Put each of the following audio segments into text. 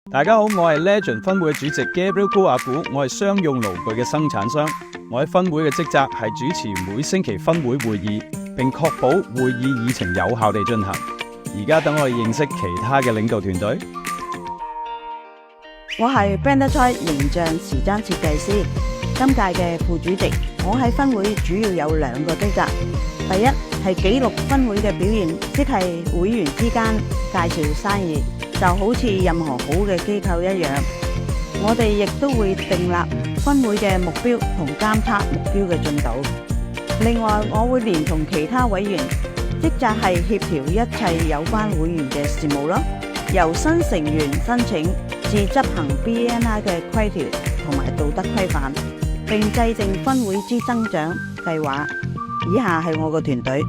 大家好，我係 Legend 分會主席 Gabriel 高阿古，我係商用爐具嘅生產商。我喺分會嘅職責係主持每星期分會會議，並確保會議議程有效地進行。而家等我哋認識其他嘅領導團隊。我係 Brenda Choi 形象時裝設計師，今屆嘅副主席。我喺分會主要有兩個職責，第一係記錄分會嘅表現，即係會員之間介紹生意，就好似任何好嘅機構一樣。我哋亦都會訂立分會嘅目標同監測目標嘅進度。另外，我會連同其他委員，職責係協調一切有關會員嘅事務咯，由新成員申請至執行 BNI 嘅規條同埋道德規範，並制定分會之增長計劃。以下係我個團隊。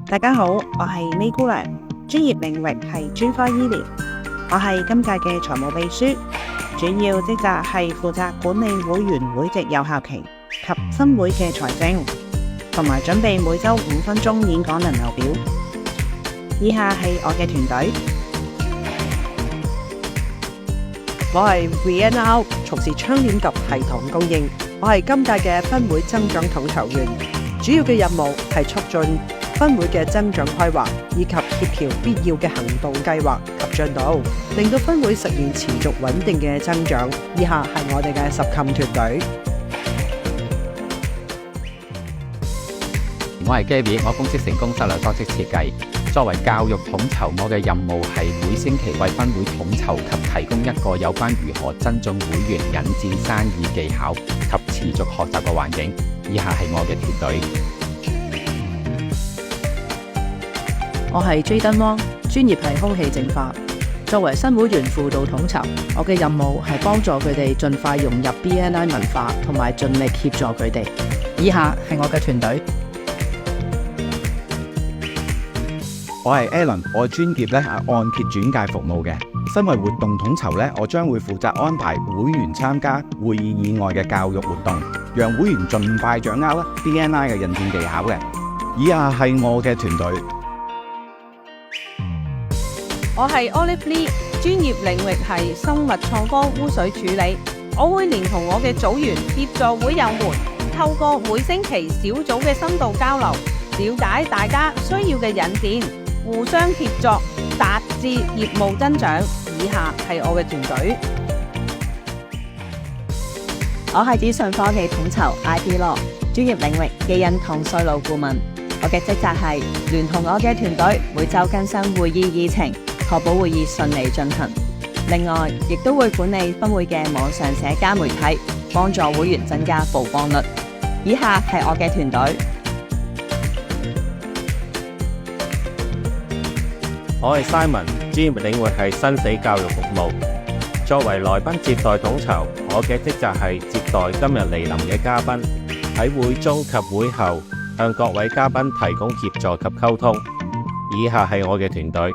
大家好，我係咪姑娘，專業領域係專科醫療。我係今屆嘅財務秘書，主要職責係負責管理會員會籍有效期及分會嘅財政，同埋準備每周5分鐘演講輪流表。以下係我嘅團隊。我係 VNR， 從事窗簾及系統供應。我係今屆嘅分會增長統籌員，主要嘅任務係促進分會嘅增長規劃，以及協調必要嘅行動計劃及進度，令到分會實現持續穩定嘅增長。以下係我哋嘅10 team 團隊。我係 Gary， 我公司成功策略多式設計。作為教育統籌，我嘅任務係每星期為分會統籌及提供一個有關如何增進會員引薦生意技巧及持續學習嘅環境。以下係我嘅團隊。我係 Jayden Wong， 專業係空氣淨化。作為新會員輔導統籌，我嘅任務係幫助佢哋盡快融入 BNI 文化，同埋盡力協助佢哋。以下係我嘅團隊。我係 Alan， 我專業係按揭轉介服務嘅。身為活動統籌我將會負責安排會員參加會議以外嘅教育活動，讓會員盡快掌握BNI 嘅引薦技巧嘅。以下係我嘅團隊。我係 Olive Lee， 專業領域係生物創科污水處理。我會連同我嘅組員協助會友們，透過每星期小組嘅深度交流，了解大家需要嘅引薦，互相協作，達至業務增長。以下係我嘅團隊。我係資訊科技統籌 IP Law， 專業領域基因同稅務顧問。我嘅職責係聯同我嘅團隊，每週更新會議議程，確保會議順利進行。另外，亦都會管理分會嘅網上社交媒體，幫助會員增加曝光率。以下係我嘅團隊。我係 Simon， 專業領域係生死教育服務。作為來賓接待統籌，我嘅職責係接待今日嚟臨嘅嘉賓，喺會中及會後向各位嘉賓提供協助及溝通。以下係我嘅團隊。